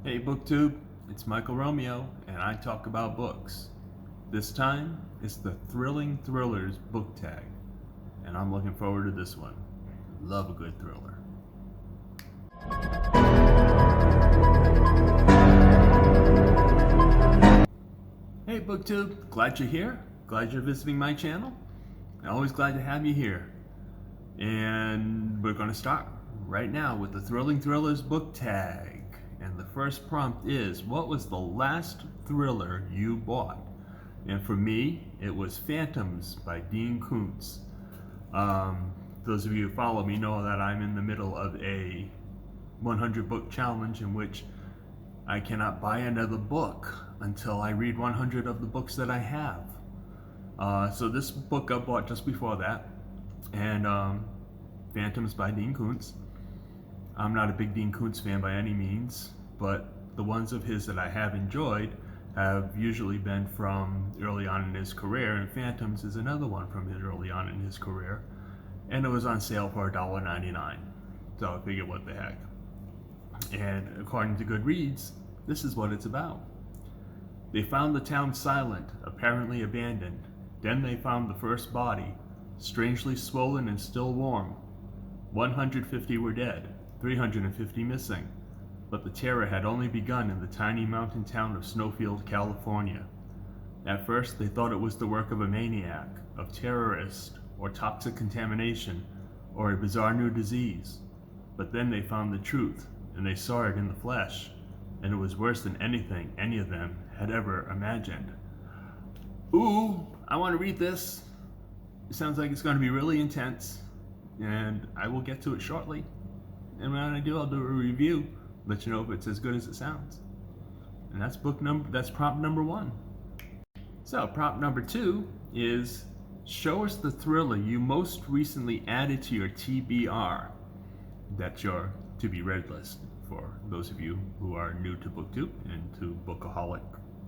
Hey BookTube, it's Michael Romeo, and I talk about books. This time, it's the Thrilling Thrillers book tag, and I'm looking forward to this one. Love a good thriller. Hey BookTube, glad you're here. Glad you're visiting my channel. I'm always glad to have you here. And we're going to start right now with the Thrilling Thrillers book tag. And the first prompt is, what was the last thriller you bought? And for me, it was Phantoms by Dean Koontz. Those of you who follow me know that I'm in the middle of a 100 book challenge in which I cannot buy another book until I read 100 of the books that I have. So this book I bought just before that, and Phantoms by Dean Koontz. I'm not a big Dean Koontz fan by any means, but the ones of his that I have enjoyed have usually been from early on in his career, and Phantoms is another one from his early on in his career, and it was on sale for $1.99. So I figured, what the heck. And according to Goodreads, this is what it's about. They found the town silent, apparently abandoned. Then they found the first body, strangely swollen and still warm. 150 were dead. 350 missing, but the terror had only begun in the tiny mountain town of Snowfield, California. At first, they thought it was the work of a maniac, of terrorist, or toxic contamination, or a bizarre new disease. But then they found the truth, and they saw it in the flesh, and it was worse than anything any of them had ever imagined. Ooh, I want to read this. It sounds like it's going to be really intense, and I will get to it shortly. And when I do, I'll do a review, let you know if it's as good as it sounds. And that's prompt number 1. So prompt number 2 is, show us the thriller you most recently added to your TBR. That's your to be read list for those of you who are new to BookTube and to bookaholic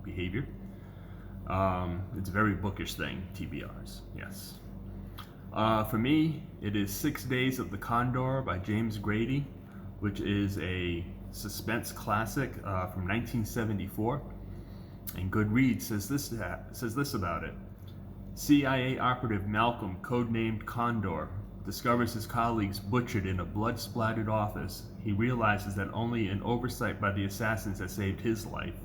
behavior. It's a very bookish thing, TBRs, yes. For me, it is 6 Days of the Condor by James Grady, which is a suspense classic from 1974. And Goodreads says this about it. CIA operative Malcolm, codenamed Condor, discovers his colleagues butchered in a blood-splattered office. He realizes that only an oversight by the assassins has saved his life.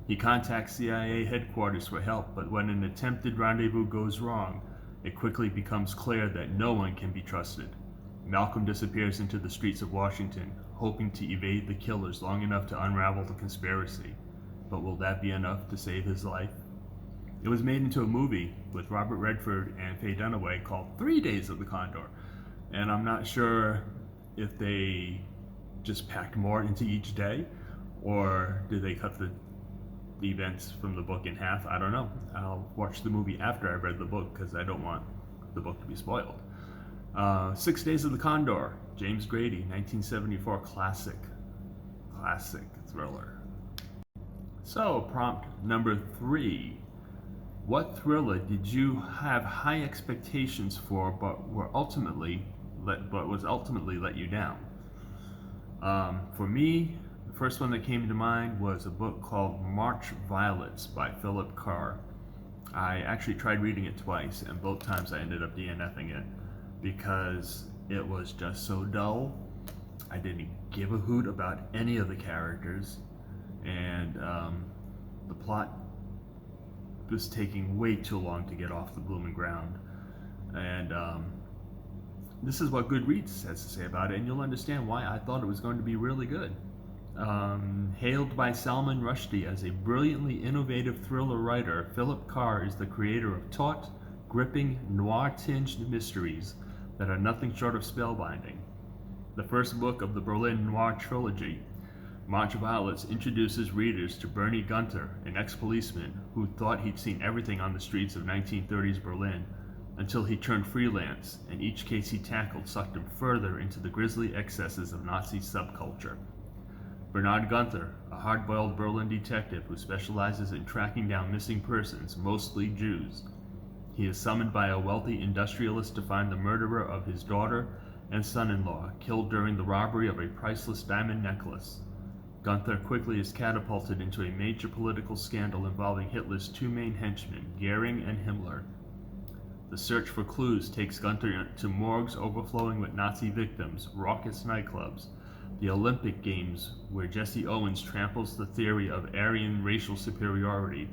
He contacts CIA headquarters for help, but when an attempted rendezvous goes wrong, it quickly becomes clear that no one can be trusted. Malcolm disappears into the streets of Washington, hoping to evade the killers long enough to unravel the conspiracy. But will that be enough to save his life? It was made into a movie with Robert Redford and Faye Dunaway called 3 Days of the Condor. And I'm not sure if they just packed more into each day, or did they cut the events from the book in half. I don't know. I'll watch the movie after I've read the book because I don't want the book to be spoiled. 6 Days of the Condor, James Grady, 1974 classic thriller. So prompt number 3. What thriller did you have high expectations for but was ultimately let you down? For me, the first one that came to mind was a book called March Violets by Phillip Carr. I actually tried reading it twice, and both times I ended up DNFing it because it was just so dull. I didn't give a hoot about any of the characters, and the plot was taking way too long to get off the blooming ground. And this is what Goodreads has to say about it, and you'll understand why I thought it was going to be really good. Hailed by Salman Rushdie as a brilliantly innovative thriller writer, Phillip Carr is the creator of taut, gripping, noir-tinged mysteries that are nothing short of spellbinding. The first book of the Berlin Noir trilogy, March Violets, introduces readers to Bernie Gunther, an ex-policeman who thought he'd seen everything on the streets of 1930s Berlin until he turned freelance, and each case he tackled sucked him further into the grisly excesses of Nazi subculture. Bernard Gunther, a hard-boiled Berlin detective who specializes in tracking down missing persons, mostly Jews. He is summoned by a wealthy industrialist to find the murderer of his daughter and son-in-law, killed during the robbery of a priceless diamond necklace. Gunther quickly is catapulted into a major political scandal involving Hitler's two main henchmen, Goering and Himmler. The search for clues takes Gunther to morgues overflowing with Nazi victims, raucous nightclubs, the Olympic Games where Jesse Owens tramples the theory of Aryan racial superiority,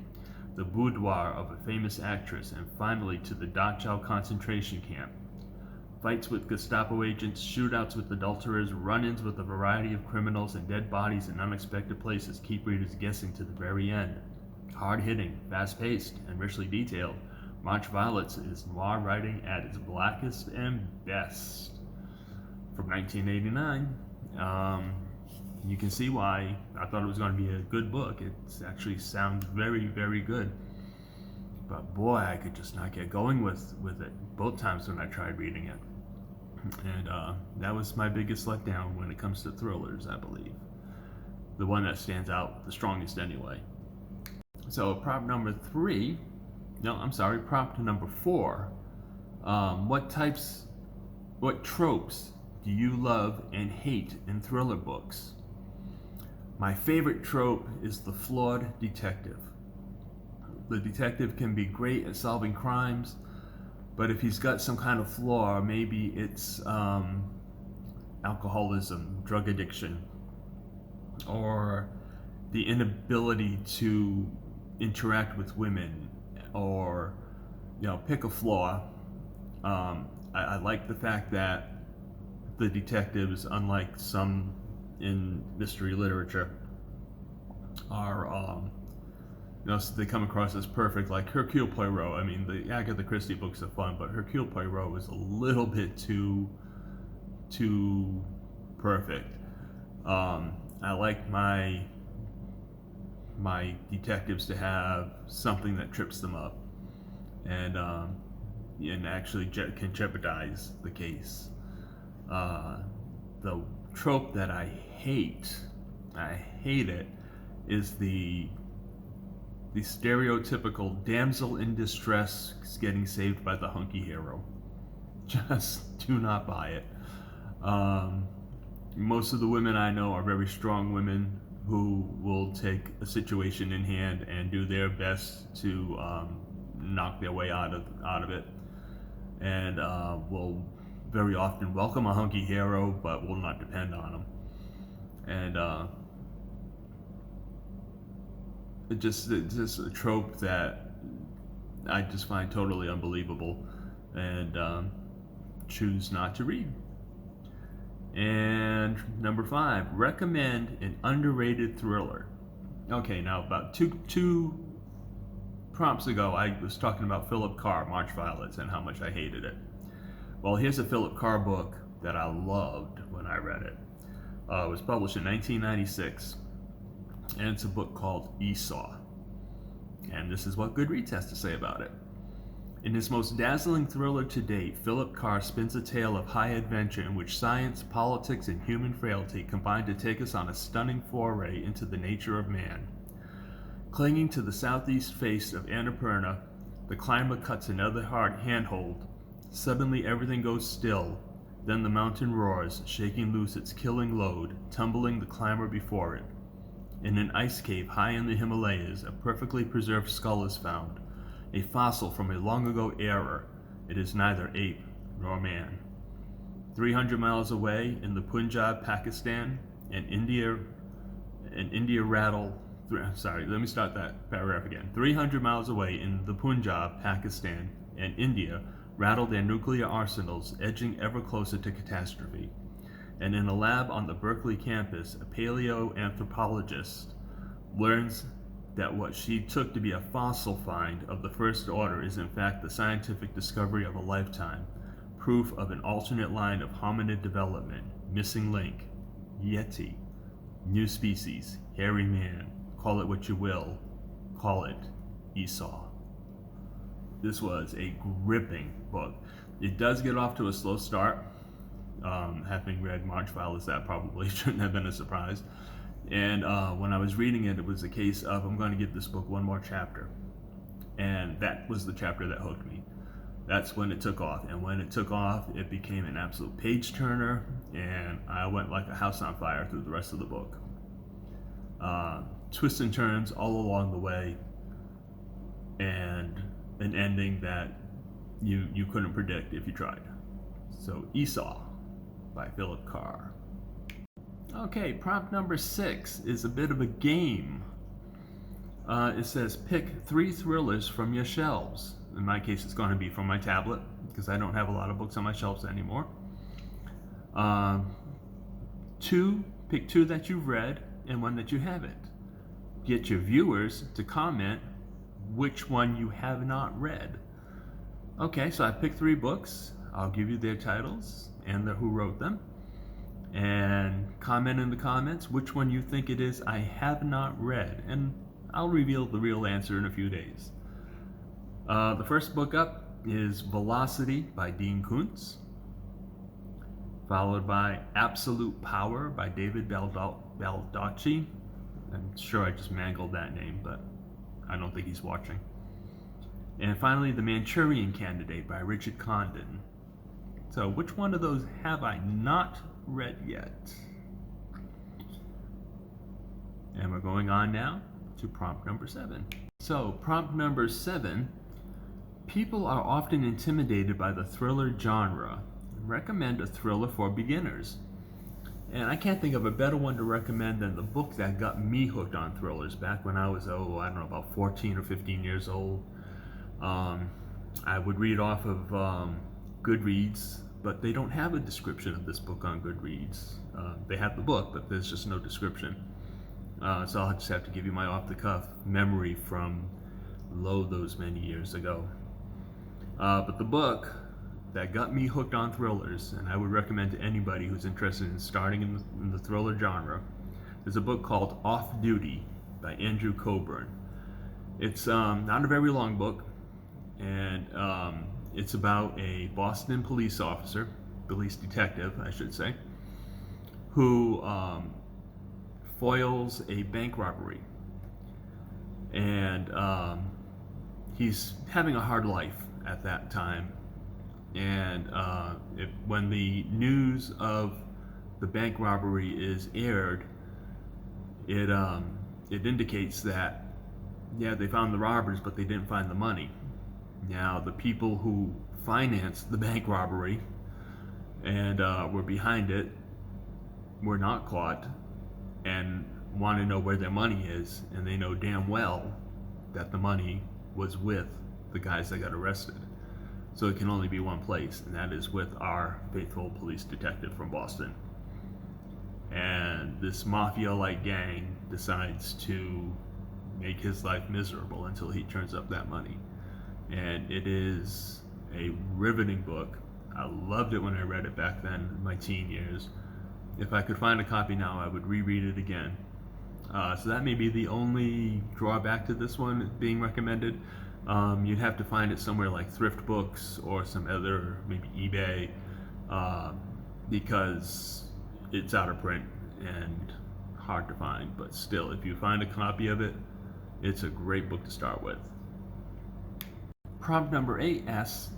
the boudoir of a famous actress, and finally to the Dachau concentration camp. Fights with Gestapo agents, shootouts with adulterers, run-ins with a variety of criminals, and dead bodies in unexpected places keep readers guessing to the very end. Hard-hitting, fast-paced, and richly detailed, March Violets is noir writing at its blackest and best. From 1989, you can see why I thought it was going to be a good book. It actually sounds very, very good. But boy, I could just not get going with it both times when I tried reading it. And that was my biggest letdown when it comes to thrillers, I believe. The one that stands out the strongest anyway. So prompt number 4. What tropes do you love and hate in thriller books? My favorite trope is the flawed detective. The detective can be great at solving crimes, but if he's got some kind of flaw, maybe it's alcoholism, drug addiction, or the inability to interact with women, or pick a flaw. I like the fact that the detectives, unlike some in mystery literature, are they come across as perfect, like Hercule Poirot. I mean, the Agatha Christie books are fun, but Hercule Poirot was a little bit too perfect. I like my detectives to have something that trips them up, and actually can jeopardize the case. The trope that I hate it, is the stereotypical damsel in distress getting saved by the hunky hero. Just do not buy it. Most of the women I know are very strong women who will take a situation in hand and do their best to knock their way out of it, and will very often welcome a hunky hero, but will not depend on him. And it's just a trope that I just find totally unbelievable, and choose not to read. And number 5, recommend an underrated thriller. Okay, now about two prompts ago, I was talking about Phillip Carr, March Violets, and how much I hated it. Well, here's a Phillip Carr book that I loved when I read it. It was published in 1996, and it's a book called Esau. And this is what Goodreads has to say about it. In his most dazzling thriller to date, Phillip Carr spins a tale of high adventure in which science, politics, and human frailty combine to take us on a stunning foray into the nature of man. Clinging to the southeast face of Annapurna, the climber cuts another hard handhold. Suddenly everything goes still. Then the mountain roars, shaking loose its killing load, tumbling the climber before it. In an ice cave high in the Himalayas, a perfectly preserved skull is found. A fossil from a long-ago era. It is neither ape nor man. 300 miles away in the Punjab, Pakistan, and India rattle. Sorry, let me start that paragraph again. 300 miles away in the Punjab, Pakistan, and India rattle their nuclear arsenals, edging ever closer to catastrophe. And in a lab on the Berkeley campus, a paleoanthropologist learns that what she took to be a fossil find of the first order is in fact the scientific discovery of a lifetime, proof of an alternate line of hominid development, missing link, Yeti, new species, hairy man, call it what you will, call it Esau. This was a gripping book. It does get off to a slow start. Having read March Violets, that probably shouldn't have been a surprise. And when I was reading it, it was a case of, I'm going to give this book one more chapter. And that was the chapter that hooked me. That's when it took off. And when it took off, it became an absolute page turner. And I went like a house on fire through the rest of the book. twists and turns all along the way, and an ending that you couldn't predict if you tried. So Esau by Phillip Carr. Okay, prompt number 6 is a bit of a game. It says pick 3 thrillers from your shelves. In my case, it's going to be from my tablet because I don't have a lot of books on my shelves anymore. Pick 2 that you've read and 1 that you haven't. Get your viewers to comment which one you have not read. Okay, so I picked 3 books. I'll give you their titles and who wrote them. And comment in the comments which one you think it is I have not read. And I'll reveal the real answer in a few days. The first book up is Velocity by Dean Koontz, followed by Absolute Power by David Baldacci. I'm sure I just mangled that name, but I don't think he's watching. And finally, The Manchurian Candidate by Richard Condon. So which one of those have I not read yet? And we're going on now to prompt number 7. So prompt number 7, people are often intimidated by the thriller genre. Recommend a thriller for beginners. And I can't think of a better one to recommend than the book that got me hooked on thrillers back when I was, about 14 or 15 years old. I would read off of Goodreads, but they don't have a description of this book on Goodreads. They have the book, but there's just no description. So I'll just have to give you my off-the-cuff memory from those many years ago. But the book that got me hooked on thrillers, and I would recommend to anybody who's interested in starting in the thriller genre, is a book called Off Duty by Andrew Coburn. It's not a very long book, and it's about a Boston police detective, I should say, who foils a bank robbery. And he's having a hard life at that time. And when the news of the bank robbery is aired, it indicates that, yeah, they found the robbers, but they didn't find the money. Now, the people who financed the bank robbery and were behind it were not caught and want to know where their money is, and they know damn well that the money was with the guys that got arrested. So it can only be one place, and that is with our faithful police detective from Boston. And this mafia-like gang decides to make his life miserable until he turns up that money. And it is a riveting book. I loved it when I read it back then, in my teen years. If I could find a copy now, I would reread it again. So that may be the only drawback to this one being recommended. You'd have to find it somewhere like Thrift Books or some other, maybe eBay, because it's out of print and hard to find. But still, if you find a copy of it, it's a great book to start with. Prompt number 8 asks,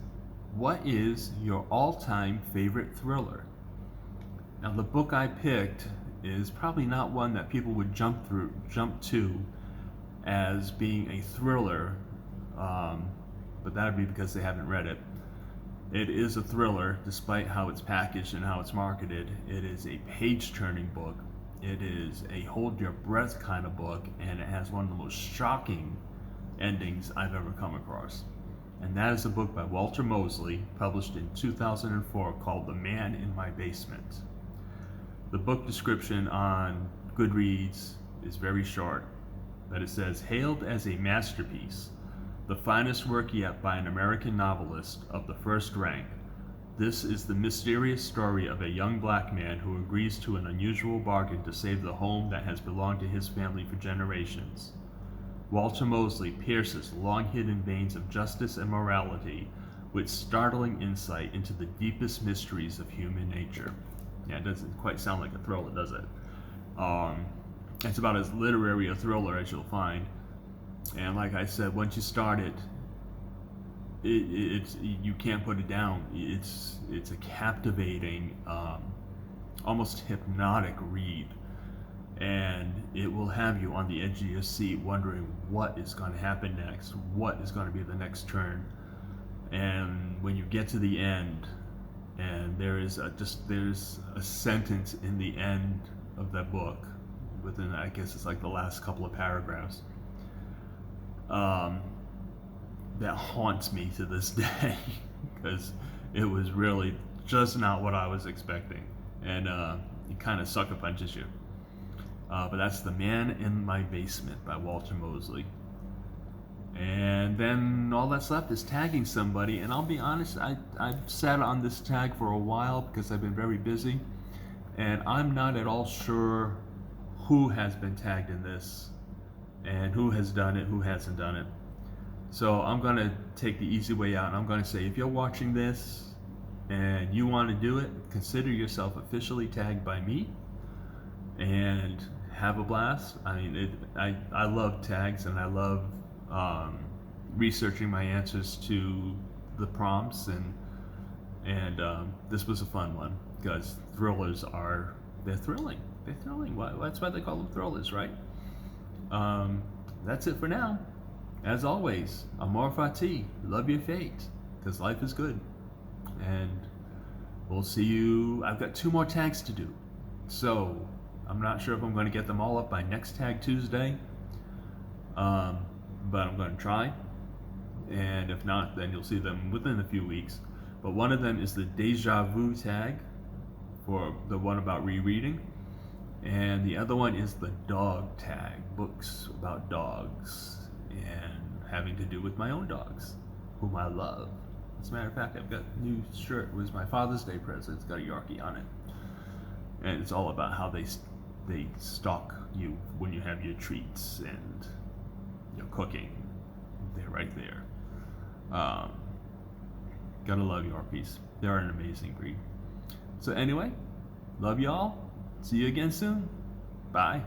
what is your all-time favorite thriller? Now, the book I picked is probably not one that people would jump to as being a thriller, but that would be because they haven't read it. It is a thriller, despite how it's packaged and how it's marketed. It is a page-turning book. It is a hold-your-breath kind of book, and it has one of the most shocking endings I've ever come across. And that is a book by Walter Mosley, published in 2004, called The Man in My Basement. The book description on Goodreads is very short, but it says, hailed as a masterpiece, the finest work yet by an American novelist of the first rank, this is the mysterious story of a young black man who agrees to an unusual bargain to save the home that has belonged to his family for generations. Walter Mosley pierces long-hidden veins of justice and morality with startling insight into the deepest mysteries of human nature. Yeah, it doesn't quite sound like a thriller, does it? It's about as literary a thriller as you'll find. And like I said, once you start it, you can't put it down. It's a captivating, almost hypnotic read. and it will have you on the edge of your seat wondering what is going to happen next, what is going to be the next turn. And when you get to the end, and there's a sentence in the end of that book, within, I guess it's like the last couple of paragraphs, that haunts me to this day, because it was really just not what I was expecting, and it kind of sucker punches you. But that's The Man in My Basement by Walter Mosley. And then all that's left is tagging somebody, and I'll be honest, I've sat on this tag for a while because I've been very busy, and I'm not at all sure who has been tagged in this and who has done it, who hasn't done it. So I'm going to take the easy way out, and I'm going to say, if you're watching this and you want to do it, consider yourself officially tagged by me and have a blast. I mean, I love tags, and I love researching my answers to the prompts, and this was a fun one, because thrillers they're thrilling. They're thrilling. That's why they call them thrillers, right? That's it for now. As always, amor fati, love your fate, because life is good. And we'll see you. I've got 2 more tags to do, so I'm not sure if I'm going to get them all up by next Tag Tuesday, but I'm going to try. And if not, then you'll see them within a few weeks. But one of them is the Deja Vu tag, for the one about rereading. And the other one is the dog tag, books about dogs and having to do with my own dogs, whom I love. As a matter of fact, I've got a new shirt. It was my Father's Day present. It's got a Yorkie on it. And it's all about how they stalk you when you have your treats and your cooking. They're right there. Gotta love Yorkies. They're an amazing breed. So anyway, love y'all. See you again soon. Bye.